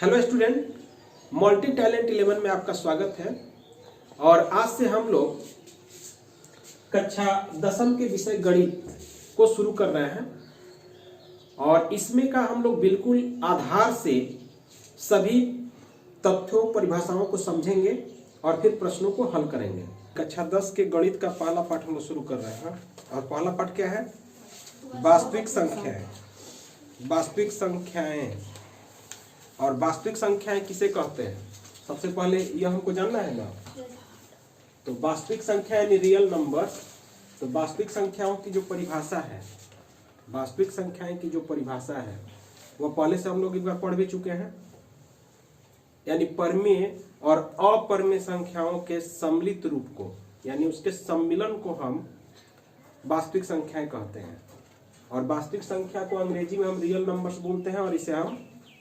Hello student, multi talent 11 में आपका स्वागत है। और आज से हम लोग कक्षा 10वीं के विषय गणित को शुरू कर रहे हैं और इसमें का हम लोग बिल्कुल आधार से सभी तथ्यों परिभाषाओं को समझेंगे और फिर प्रश्नों को हल करेंगे। कक्षा 10 के गणित का पहला पाठ हम लोग शुरू कर रहे हैं और पहला पाठ क्या है? वास्तविक संख्याएं। वास्तविक संख्याएं और वास्तविक संख्याएं किसे कहते हैं? सबसे पहले यह हमको जानना है ना। तो वास्तविक संख्या यानी रियल नंबर। तो वास्तविक संख्याओं की जो परिभाषा है, वास्तविक संख्याएं की जो परिभाषा है वह पहले से हम लोग एक बार पढ़ भी चुके हैं। यानी परमेय और अपरमेय संख्याओं के सम्मिलित रूप को यानी उसके सम्मिलन को हम वास्तविक संख्याएं कहते हैं। और वास्तविक संख्या को अंग्रेजी में हम रियल नंबर्स बोलते हैं और इसे हम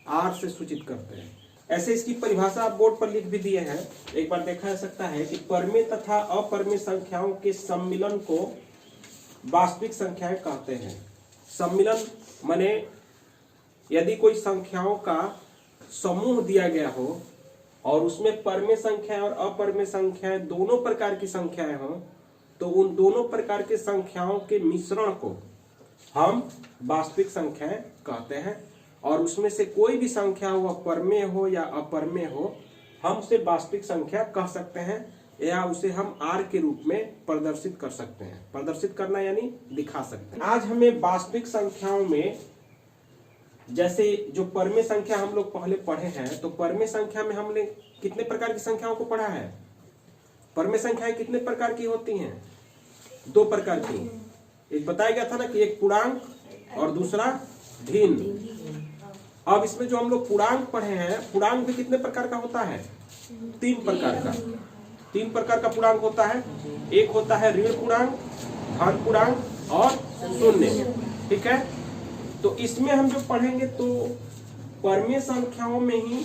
आर से सूचित करते हैं। ऐसे इसकी परिभाषा आप बोर्ड पर लिख भी दिए हैं, एक बार देखा जा सकता है कि परमेय तथा अपरमेय संख्याओं के सम्मिलन को वास्तविक संख्याएं कहते हैं। सम्मिलन माने यदि कोई संख्याओं का समूह दिया गया हो और उसमें परमेय संख्याएं और अपरमेय संख्याएं दोनों प्रकार की संख्याएं हो, तो उन दोनों प्रकार के संख्याओं के मिश्रण को हम वास्तविक संख्याएं कहते हैं। और उसमें से कोई भी संख्या हो, वह परमेय हो या अपरमेय हो, हम उसे वास्तविक संख्या कह सकते हैं या उसे हम आर के रूप में प्रदर्शित कर सकते हैं। प्रदर्शित करना यानी दिखा सकते हैं। आज हमें वास्तविक संख्याओं में जैसे जो परमेय संख्या हम लोग पहले पढ़े हैं, तो परमेय संख्या में हमने कितने प्रकार की संख्याओं को पढ़ा है? परमेय संख्याएं कितने प्रकार की होती हैं? दो प्रकार की। एक बताया गया था ना कि एक पूर्णांक और दूसरा भिन्न। अब इसमें जो हम लोग पूर्णांक पढ़े हैं, पूर्णांक भी कितने प्रकार का होता है? तीन प्रकार का। तीन प्रकार का पूर्णांक होता है। एक होता है ऋण पूर्णांक, धन पूर्णांक और शून्य। ठीक है, तो इसमें हम जो पढ़ेंगे तो परमेय संख्याओं में ही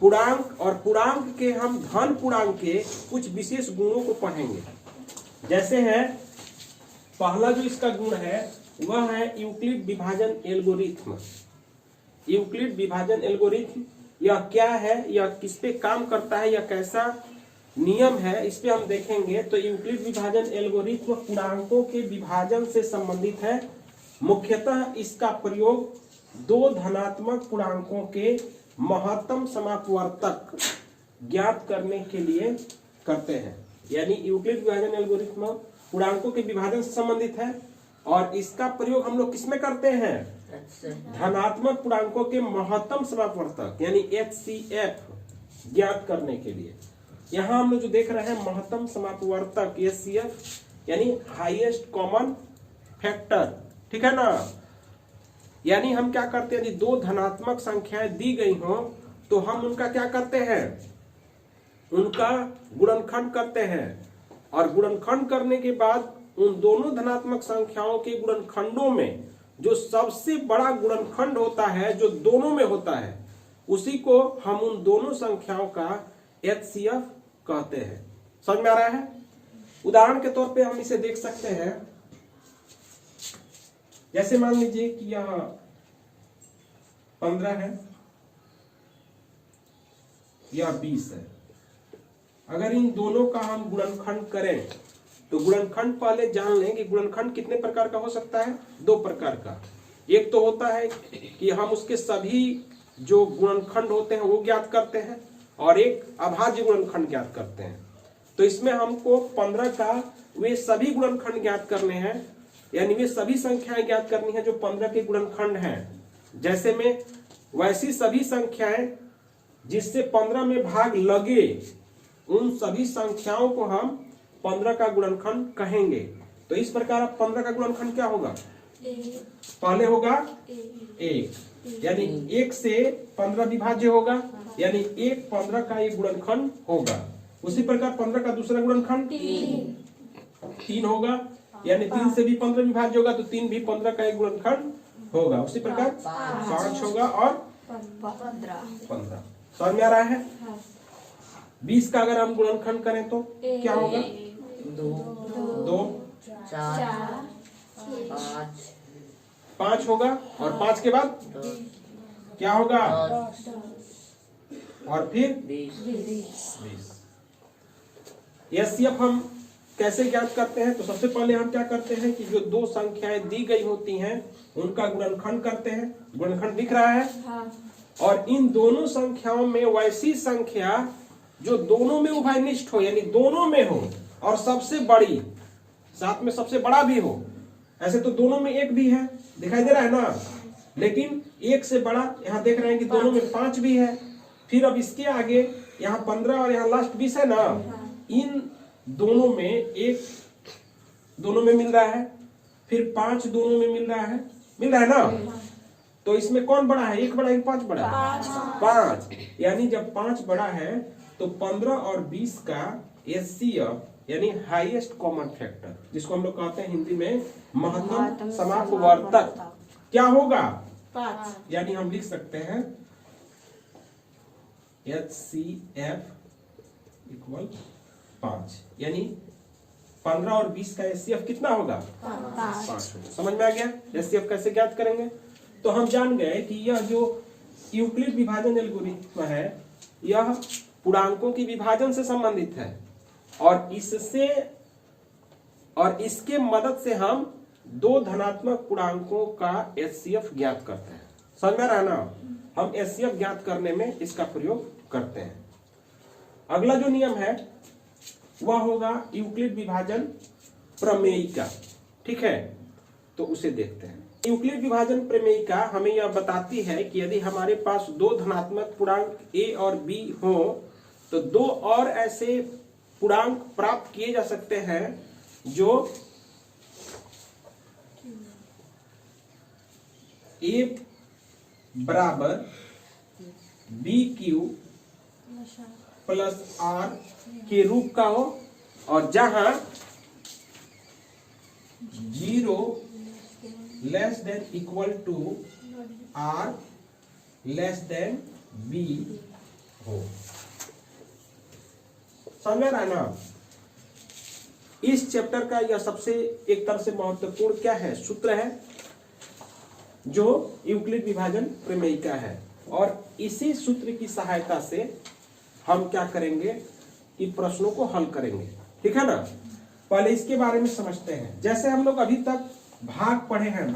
पूर्णांक और पूर्णांक के हम धन पूर्णांक के कुछ विशेष गुणों को पढ़ेंगे। जैसे है पहला जो इसका गुण है वह है यूक्लिड विभाजन एल्गोरिथ्म। यूक्लिड विभाजन एल्गोरिथ्म यह क्या है, यह किस पे काम करता है, यह कैसा नियम है, इस पे हम देखेंगे। तो यूक्लिड विभाजन एल्गोरिथ्म पूर्णांकों के विभाजन से संबंधित है। मुख्यतः इसका प्रयोग दो धनात्मक पूर्णांकों के महत्तम समापवर्तक ज्ञात करने के लिए करते हैं। यानी यूक्लिड विभाजन एल्गोरिथ्म पूर्णांकों के विभाजन से संबंधित है और इसका प्रयोग हम लोग किसमें करते हैं? धनात्मक पूर्णांकों के महत्तम समापवर्तक यानी HCF ज्ञात करने के लिए। यहाँ हम लोग जो देख रहे हैं महत्तम समापवर्तक HCF यानी हाईएस्ट कॉमन फैक्टर। ठीक है ना। यानी हम क्या करते हैं, यदि दो धनात्मक संख्याएं दी गई हो तो हम उनका क्या करते हैं? उनका गुणनखंड करते हैं और गुणनखंड करने के बाद उन दोनों धनात्मक संख्याओं के गुणनखंडों में जो सबसे बड़ा गुणनखंड होता है, जो दोनों में होता है, उसी को हम उन दोनों संख्याओं का HCF कहते हैं। समझ में आ रहा है? उदाहरण के तौर पे हम इसे देख सकते हैं। जैसे मान लीजिए कि यह 15 है, यह 20 है। अगर इन दोनों का हम गुणनखंड करें तो गुणनखंड पहले जान लें कि गुणनखंड कितने प्रकार का हो सकता है? दो प्रकार का। एक तो होता है कि हम उसके सभी जो गुणनखंड होते हैं वो ज्ञात करते हैं और एक अभाज्य गुणनखंड ज्ञात करते हैं। तो इसमें हमको 15 का वे सभी गुणनखंड ज्ञात करने हैं, यानी वे सभी संख्याएं ज्ञात करनी है जो 15 के गुणनखंड हैं। जैसे में वैसी सभी संख्याएं जिससे 15 में भाग लगे, उन सभी संख्याओं को हम 15 का गुणनखंड कहेंगे। तो इस प्रकार 15 का गुणनखंड क्या होगा? पहले होगा 1, यानी 1 से 15 विभाज्य होगा, यानी 1 15 का एक गुणनखंड होगा। उसी प्रकार 15 का दूसरा गुणनखंड 3 होगा, यानी 3 से भी 15 विभाज्य होगा, तो 3 भी 15 का एक गुणनखंड होगा। उसी प्रकार 5 होगा और 15। समझ में आ रहा है? 20 का अगर हम गुणनखंड करें तो क्या होगा? 2 4 5 होगा और 5 के बाद क्या होगा? और फिर 20। एचसीएफ हम कैसे ज्ञात करते हैं? तो सबसे पहले हम क्या करते हैं कि जो दो संख्याएं दी गई होती हैं उनका गुणनखंड करते हैं। गुणनखंड दिख रहा है? हाँ। और इन दोनों संख्याओं में वैसी संख्या जो दोनों में उभयनिष्ठ हो, यानी दोनों में हो और सबसे बड़ी, साथ में सबसे बड़ा भी हो। ऐसे तो दोनों में एक भी है, दिखाई दे रहा है ना, लेकिन एक से बड़ा यहाँ देख रहे हैं कि दोनों में 5 भी है। फिर अब इसके आगे यहाँ 15 और यहाँ लास्ट 20 है ना, इन दोनों में एक दोनों में मिल रहा है, फिर 5 दोनों में मिल रहा है ना। तो इसमें कौन बड़ा है, 1 बड़ा है 5 बड़ा? 5। यानी जब 5 बड़ा है तो 15 और 20 का एचसीएफ यानी हाईएस्ट कॉमन फैक्टर, जिसको हम लोग कहते हैं हिंदी में महत्तम समापवर्तक, क्या होगा? 5। यानी हम लिख सकते हैं एचसीएफ इक्वल 5, यानी 15 और 20 का एचसीएफ कितना होगा? 5। समझ में आ गया एचसीएफ कैसे ज्ञात करेंगे? तो हम जान गए कि यह जो यूक्लिड विभाजन एल्गोरिथ्म है यह पूर्णांकों की विभाजन से संबंधित है और इसके मदद से हम दो धनात्मक पूर्णांकों का एचसीएफ ज्ञात करते हैं। समझ में आ रहा है ना? हम एचसीएफ ज्ञात करने में इसका प्रयोग करते हैं। अगला जो नियम है वह होगा यूक्लिड विभाजन प्रमेयिका। ठीक है, तो उसे देखते हैं। यूक्लिड विभाजन प्रमेयिका हमें यह बताती है कि यदि हमारे पास दो धनात्मक पूर्णांक a और b हो तो दो और ऐसे पूर्णांक प्राप्त किए जा सकते हैं जो a बराबर BQ प्लस R के रूप का हो और जहां 0 less than equal to R less than B हो। समझ में आ रहा है ना? इस चैप्टर का यह सबसे एक तरह से महत्वपूर्ण क्या है, सूत्र है जो यूक्लिड विभाजन प्रमेयिका है। और इसी सूत्र की सहायता से हम क्या करेंगे कि प्रश्नों को हल करेंगे। ठीक है ना? पहले इसके बारे में समझते हैं। जैसे हम लोग अभी तक भाग पढ़े हैं,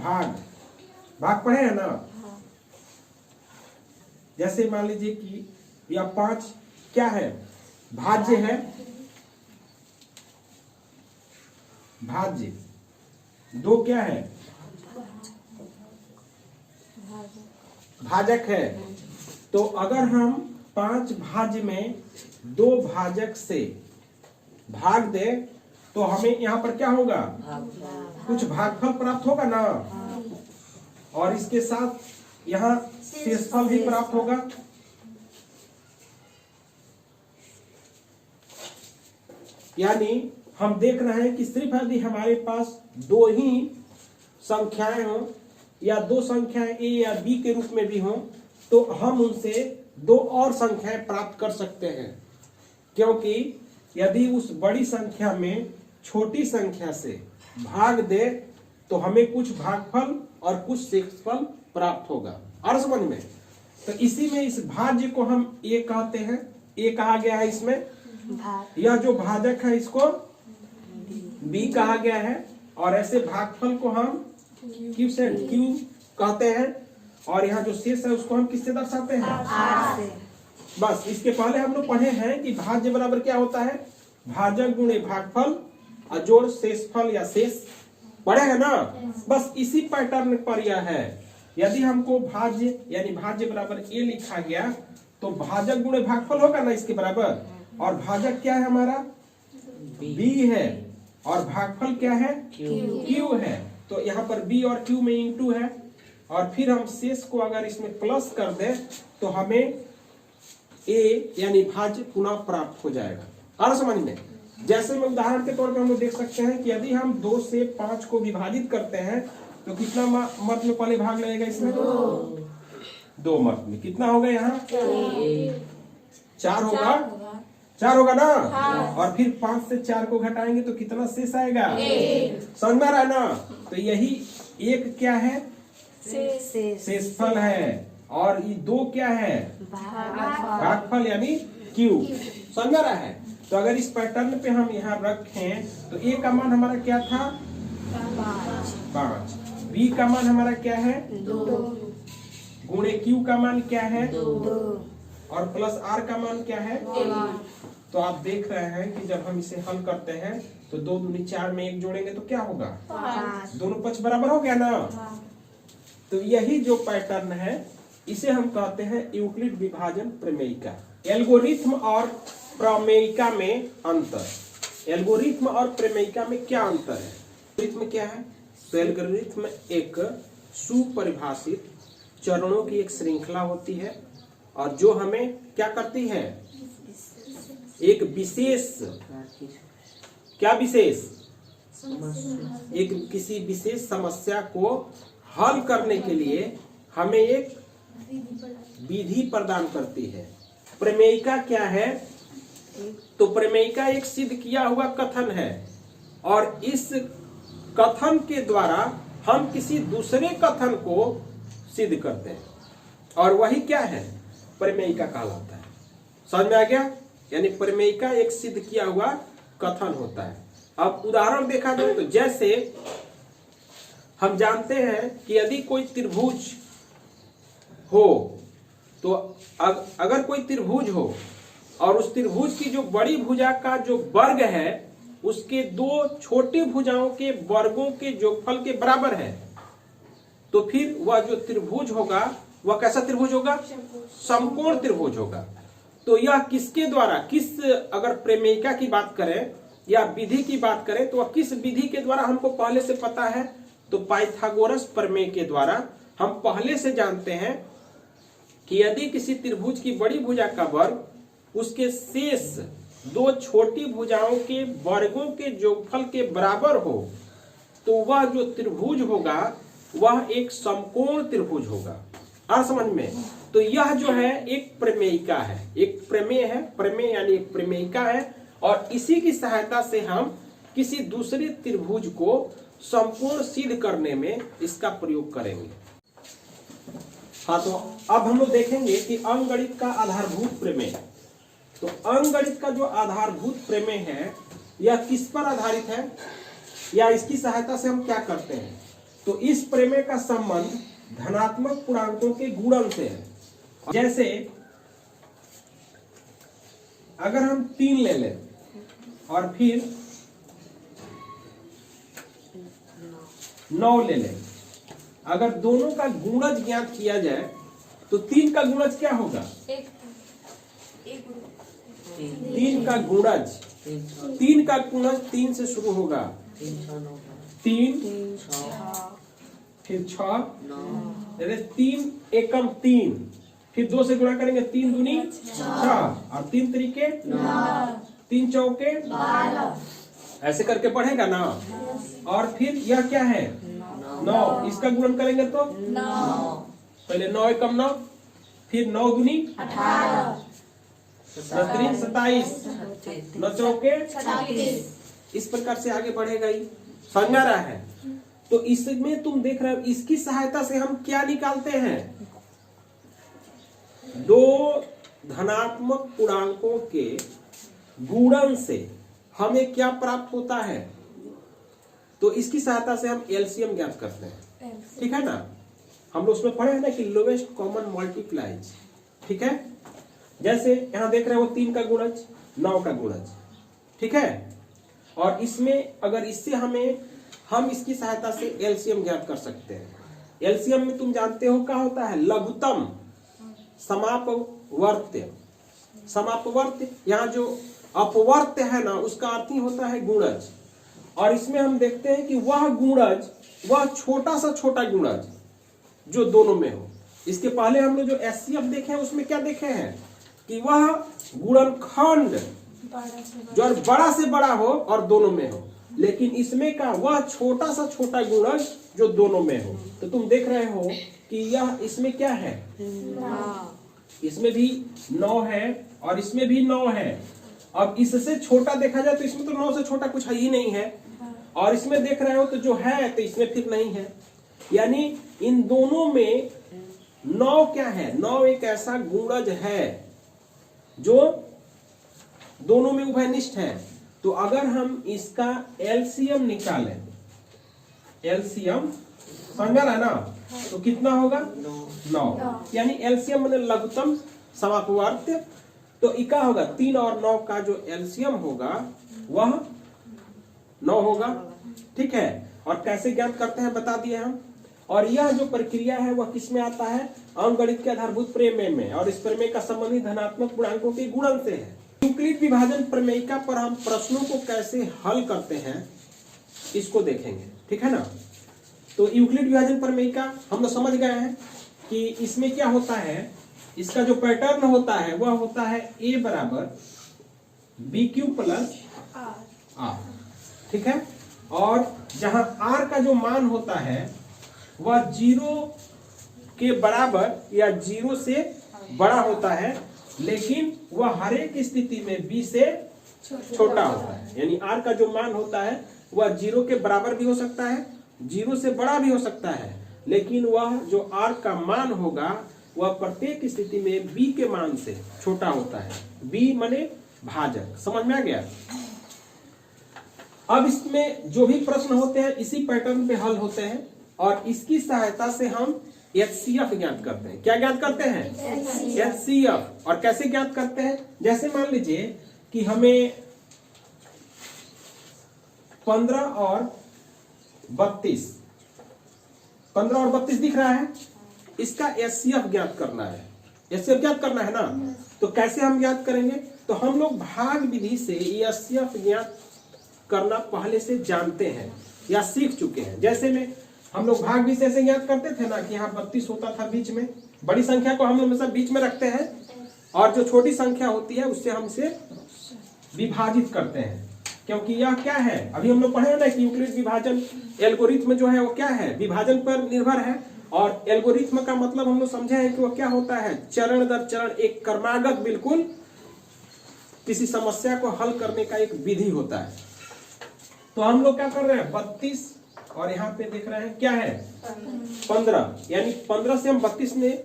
भाग पढ़े हैं ना। जैसे मान लीजिए कि यह 5 क्या है, भाज्य है, भाज्य। 2 क्या है, भाजक है। तो अगर हम 5 भाज्य में 2 भाजक से भाग दे तो हमें यहाँ पर क्या होगा, कुछ भागफल प्राप्त होगा ना, और इसके साथ यहाँ शेषफल भी प्राप्त होगा। यानी हम देख रहे हैं कि सिर्फ यदि हमारे पास 2 ही संख्याएं हो या 2 संख्याएं a या b के रूप में भी हो तो हम उनसे 2 और संख्याएं प्राप्त कर सकते हैं, क्योंकि यदि उस बड़ी संख्या में छोटी संख्या से भाग दे तो हमें कुछ भागफल और कुछ शेषफल प्राप्त होगा। और समझ में? तो इसी में इस भाज्य को हम a कहते हैं, a कहा गया है इसमें। यह जो भाजक है इसको b कहा गया है और ऐसे भागफल को हम q से q कहते हैं और यहाँ जो शेष है उसको हम किससे दर्शाते हैं, r से। बस इसके पहले हम लोग पढ़े हैं कि भाज्य बराबर क्या होता है, भाजक गुणे भागफल अजोड़ शेषफल या शेष, पढ़े हैं ना। बस इसी पैटर्न पर यह है। यदि हमको भाज्य यानी भाज्य बराबर a लिखा गया तो भाजक गुणे भागफल होगा ना इसके बराबर, और भाजक क्या है हमारा, b है, और भागफल क्या है, q है। तो यहाँ पर b और q में इंटू है, और फिर हम शेष को अगर इसमें प्लस कर दें तो हमें a यानी भाज्य पुनः प्राप्त हो जाएगा। और समझ में? जैसे में उदाहरण के तौर पर हम लोग देख सकते हैं कि यदि हम 2 से 5 को विभाजित करते हैं तो कितना मत में पहले भाग लगेगा इसमें, 2 मत में। कितना होगा यहाँ, 4 होगा, 4 होगा ना। और फिर 5 से 4 को घटाएंगे तो कितना शेष आएगा, समझ में आ रहा है ना। तो यही एक क्या है, शेषफल है। और ये 2 क्या है, भागफल यानी क्यू। समझ रहा है। तो अगर इस पैटर्न पे हम यहाँ रखें तो ए का मान हमारा क्या था 5, बी का मान हमारा क्या है 2, गुणे क्यू का मान क्या है 2 और प्लस आर का मान क्या है 1। तो आप देख रहे हैं कि जब हम इसे हल करते हैं तो 2 दूनी 4 में 1 जोड़ेंगे तो क्या होगा 5। दोनों पक्ष बराबर हो गया ना। तो यही जो पैटर्न है इसे हम कहते हैं यूक्लिड विभाजन प्रमेयिका। एल्गोरिथम और प्रमेयिका में अंतर। एल्गोरिथम और प्रमेयिका में क्या अंतर है? एल्गोरिथम क्या है? तो एल्गोरिथम एक सुपरिभाषित चरणों की एक श्रृंखला होती है और जो हमें क्या करती है, एक विशेष, क्या विशेष, एक किसी विशेष समस्या को हल करने के लिए हमें एक विधि प्रदान करती है। प्रमेयिका क्या है? तो प्रमेयिका एक सिद्ध किया हुआ कथन है और इस कथन के द्वारा हम किसी दूसरे कथन को सिद्ध करते हैं और वही क्या है, प्रमेयिका कहलाता है। समझ में आ गया? यानी प्रमेयिका एक सिद्ध किया हुआ कथन होता है। अब उदाहरण देखा जाए तो जैसे हम जानते हैं कि यदि कोई त्रिभुज हो तो अगर कोई त्रिभुज हो और उस त्रिभुज की जो बड़ी भुजा का जो वर्ग है उसके 2 छोटी भुजाओं के वर्गों के जोगफल के बराबर है तो फिर वह जो त्रिभुज होगा वह कैसा त्रिभुज होगा, समकोण त्रिभुज होगा। तो यह किसके द्वारा, किस, अगर प्रमेयिका की बात करें या विधि की बात करें तो वह किस विधि के द्वारा हमको पहले से पता है, तो पाइथागोरस प्रमेय के द्वारा हम पहले से जानते हैं कि यदि किसी त्रिभुज की बड़ी भुजा का वर्ग उसके शेष 2 छोटी भुजाओं के वर्गों के जोगफल के बराबर हो तो वह जो त्रिभुज होगा वह एक समकोण त्रिभुज होगा। और समझ में, तो यह जो है एक प्रमेयिका है, एक प्रमेय है, प्रमेय यानी एक प्रमेयिका है और इसी की सहायता से हम किसी दूसरे त्रिभुज को संपूर्ण सिद्ध करने में इसका प्रयोग करेंगे। हाँ, तो अब हम लोग देखेंगे कि अंकगणित का आधारभूत प्रमेय। तो अंकगणित का जो आधारभूत प्रमेय है यह किस पर आधारित है या इसकी सहायता से हम क्या करते हैं, तो इस प्रमेय का संबंध धनात्मक पूर्णांकों के गुणन से है। जैसे अगर हम 3 ले लें और फिर 9 ले लें, अगर दोनों का गुणज ज्ञात किया जाए तो 3 का गुणज क्या होगा, 3 का गुणज, 3 का गुणज 3 से शुरू होगा, 3 फिर 6, 3 एकम 3, फिर 2 से गुणा करेंगे, 3 दूनी 6 और 3 तरीके 3 चौके 12, ऐसे करके बढ़ेगा ना। और फिर यह क्या है 9, इसका गुणन करेंगे तो 9, पहले 9 एकम 9, फिर 9 दूनी 18, 3 27, 9 चौके 36, इस प्रकार से आगे बढ़ेगा ही। समझ में आ रहा है? तो इसमें तुम देख रहे हो इसकी सहायता से हम क्या निकालते हैं, 2 धनात्मक पूर्णांकों के गुणन से हमें क्या प्राप्त होता है, तो इसकी सहायता से हम एलसीएम ज्ञात करते हैं। ठीक है ना, हम लोग उसमें पढ़े हैं ना कि लोवेस्ट कॉमन मल्टीप्लाइज। ठीक है, जैसे यहां देख रहे हो 3 का गुणज 9 का गुणज, ठीक है, और इसमें अगर इससे हम इसकी सहायता से एलसीएम ज्ञात कर सकते हैं। एलसीएम में तुम जानते हो क्या होता है, लघुत्तम समापवर्त्य। समापवर्त्य, यहाँ जो अपवर्त्य है ना उसका अर्थ ही होता है गुणज, और इसमें हम देखते हैं कि वह गुणज, वह छोटा सा छोटा गुणज जो दोनों में हो। इसके पहले हम लोग जो एचसीएफ देखे हैं उसमें क्या देखे हैं कि वह गुणनखंड जो बड़ा से बड़ा हो और दोनों में हो, लेकिन इसमें का वह छोटा सा छोटा गुणज जो दोनों में हो। तो तुम देख रहे हो कि यह इसमें क्या है, इसमें भी 9 है और इसमें भी 9 है। अब इससे छोटा देखा जाए तो इसमें तो 9 से छोटा कुछ है ही नहीं है, और इसमें देख रहे हो तो जो है तो इसमें फिर नहीं है। यानी इन दोनों में 9 क्या है? 9 एक ऐसा गुणज है जो दोनों में उभयनिष्ठ है। तो अगर हम इसका एलसीएम निकालें, एलसीएम समझ रहा है ना, तो कितना होगा? 9। यानी एलसीएम माने लघुत्तम समापवर्त्य। तो इका होगा 3 और 9 का जो एलसीएम होगा वह 9 होगा। ठीक है, और कैसे ज्ञात करते हैं बता दिए हम। और यह जो प्रक्रिया है वह किस में आता है? अंकगणित के आधारभूत प्रमेय में, और इस प्रमेय का संबंधित धनात्मक पूर्णांकों के गुणन से है। यूक्लिड विभाजन प्रमेयिका पर हम प्रश्नों को कैसे हल करते हैं इसको देखेंगे। ठीक है ना। तो यूक्लिड विभाजन प्रमेयिका हम लोग समझ गए हैं कि इसमें क्या होता है, इसका जो पैटर्न होता है वह होता है a बराबर बी क्यू प्लस आर। ठीक है, और जहां r का जो मान होता है वह 0 के बराबर या 0 से बड़ा होता है, लेकिन वह हर एक स्थिति में b से छोटा होता है। यानी r का जो मान होता है वह 0 के बराबर भी हो सकता है, 0 से बड़ा भी हो सकता है, लेकिन वह जो r का मान होगा वह प्रत्येक स्थिति में b के मान से छोटा होता है। b माने भाजक। समझ में आ गया। अब इसमें जो भी प्रश्न होते हैं इसी पैटर्न पे हल होते हैं, और इसकी सहायता से हम HCF ज्ञात करते हैं। क्या ज्ञात करते हैं? HCF। और कैसे ज्ञात करते हैं? जैसे मान लीजिए कि हमें 15 और 32 दिख रहा है, इसका HCF ज्ञात करना है। HCF ज्ञात करना है ना, तो कैसे हम ज्ञात करेंगे? तो हम लोग भाग विधि से HCF ज्ञात करना पहले से जानते हैं या सीख चुके हैं। जैसे में हम लोग भाग विधि से ज्ञात करते थे ना कि यहाँ 32 होता था बीच में। बड़ी संख्या को हम लोग हमेशा बीच में रखते हैं, और जो छोटी संख्या होती है उससे हम इसे विभाजित करते हैं, क्योंकि यह क्या है, अभी हम लोग पढ़े ना कि यूक्लिड विभाजन एल्गोरिथ्म जो है वो क्या है, विभाजन पर निर्भर है। और एल्गोरिथ्म का मतलब हम लोग समझे हैं कि वो क्या होता है, चरण दर चरण एक क्रमागत बिल्कुल किसी समस्या को हल करने का एक विधि होता है। तो हम लोग क्या कर रहे हैं, 32 और यहाँ पे देख रहे हैं क्या है 15, यानी 15 से हम 32 में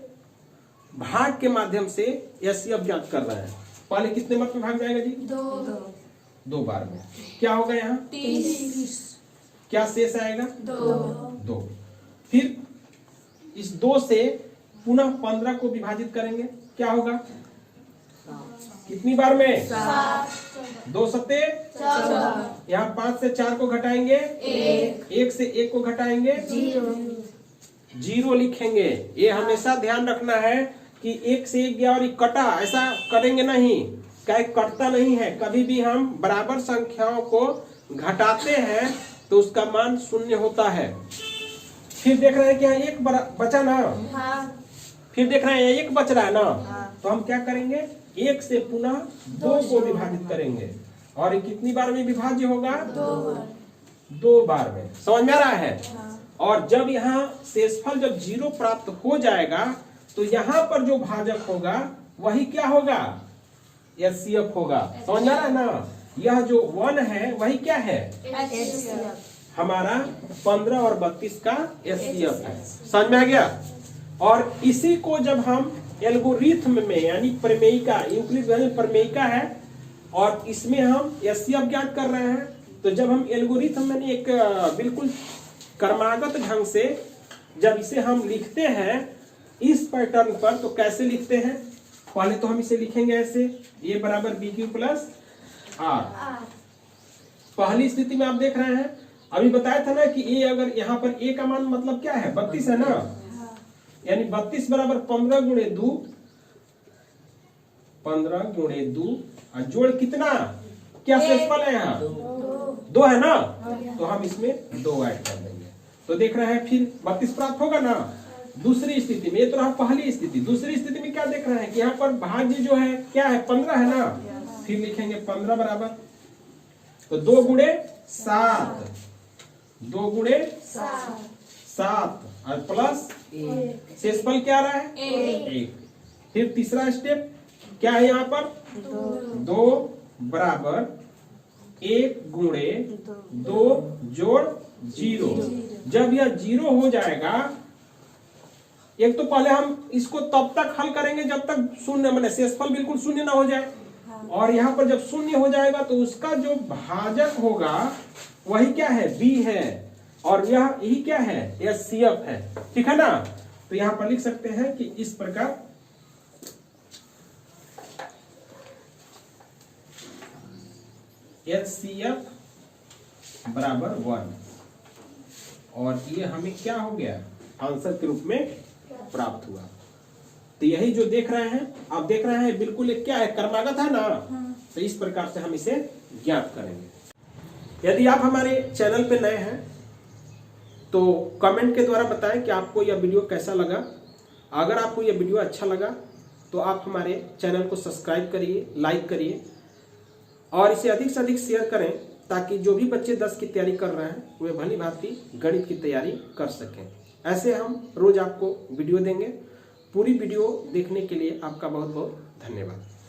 भाग के माध्यम से HCF ज्ञात कर रहे हैं। पहले कितने बार में भाग जाएगा जी? 2 बार में। क्या होगा यहाँ 30। क्या शेष आएगा? 2। फिर इस 2 से पुनः 15 को विभाजित करेंगे, क्या होगा? कितनी बार में? 2 सत्ते 14। यहाँ 5 से 4 को घटाएंगे 1 से 1 को घटाएंगे 0 लिखेंगे। ये हमेशा ध्यान रखना है कि 1 से 1 गया और ये कटा, ऐसा करेंगे नहीं, क्या कटता नहीं है। कभी भी हम बराबर संख्याओं को घटाते हैं तो उसका मान 0 होता है। फिर देख रहे हैं कि यहाँ 1 बचा ना, फिर देख रहे हैं 1 बच रहा है ना, तो हम क्या करेंगे, 1 से पुनः 2 को विभाजित करेंगे, और ये कितनी बार में विभाज्य होगा? 2 बार में। समझ में आ रहा है? और जब यहाँ शेषफल जब 0 प्राप्त हो जाएगा तो यहाँ पर जो भाजक होगा वही क्या होगा? HCF होगा। समझ में आ रहा है ना? यह जो 1 है वही क्या है? हमारा 15 और 32 का HCF है। समझ में आ गया? और इसी को जब हम एल्गोरिथ्म में, यानी प्रमेयिका, यूक्लिड विभाजन प्रमेयिका है और इसमें हम HCF ज्ञात कर रहे हैं, तो जब हम एल्गोरिथ्म में एक बिल्कुल क्रमागत ढंग से जब इसे हम लिखते हैं इस पैटर्न पर, तो कैसे लिखते हैं? पहले तो हम इसे लिखेंगे ऐसे, A बराबर BQ प्लस R। पहली स्थिति में आप देख रहे हैं, अभी बताया था ना कि A अगर यहाँ पर A का मान मतलब क्या है? 32 है ना, यानी 32 बराबर 15 गुणे 2, 15 गुणे 2 और जोड़ कितना, क्या शेषफल है यहाँ? 2 है ना, तो हम इसमें 2 ऐड कर देंगे। तो देख रहे हैं फिर 32 प्राप्त होगा ना। दूसरी स्थिति में, ये तो रहा पहली स्थिति। दूसरी स्थिति में क्या देख रहे हैं कि यहाँ पर भाज्य जो है क्या है? 15 है ना, फिर लिखेंगे 15 बराबर, तो 2 गुणे 7, 2 गुणे 7 और प्लस शेषफल क्या आ रहा है? 1। फिर तीसरा स्टेप क्या है यहाँ पर? 2 बराबर 1 गुणे 2 जोड़ 0। जब यह 0 हो जाएगा, एक तो पहले हम इसको तब तक हल करेंगे जब तक शून्य माने शेषफल बिल्कुल शून्य ना हो जाए, और यहाँ पर जब शून्य हो जाएगा तो उसका जो भाजक होगा वही क्या है, b है, और यह यही क्या है, HCF है, ठीक है ना। तो यहाँ पर लिख सकते हैं कि इस प्रकार HCF बराबर 1, और ये हमें क्या हो गया, आंसर के रूप में प्राप्त हुआ। तो यही जो देख रहे हैं आप, देख रहे हैं बिल्कुल एक क्या है, क्रमागत है ना। तो इस प्रकार से हम इसे ज्ञात करेंगे। यदि आप हमारे चैनल पे नए हैं तो कमेंट के द्वारा बताएं कि आपको यह वीडियो कैसा लगा। अगर आपको यह वीडियो अच्छा लगा तो आप हमारे चैनल को सब्सक्राइब करिए, लाइक करिए, और इसे अधिक से अधिक शेयर करें, ताकि जो भी बच्चे 10 की तैयारी कर रहे हैं वे भली भांति गणित की तैयारी कर सकें। ऐसे हम रोज आपको वीडियो देंगे। पूरी वीडियो देखने के लिए आपका बहुत बहुत धन्यवाद।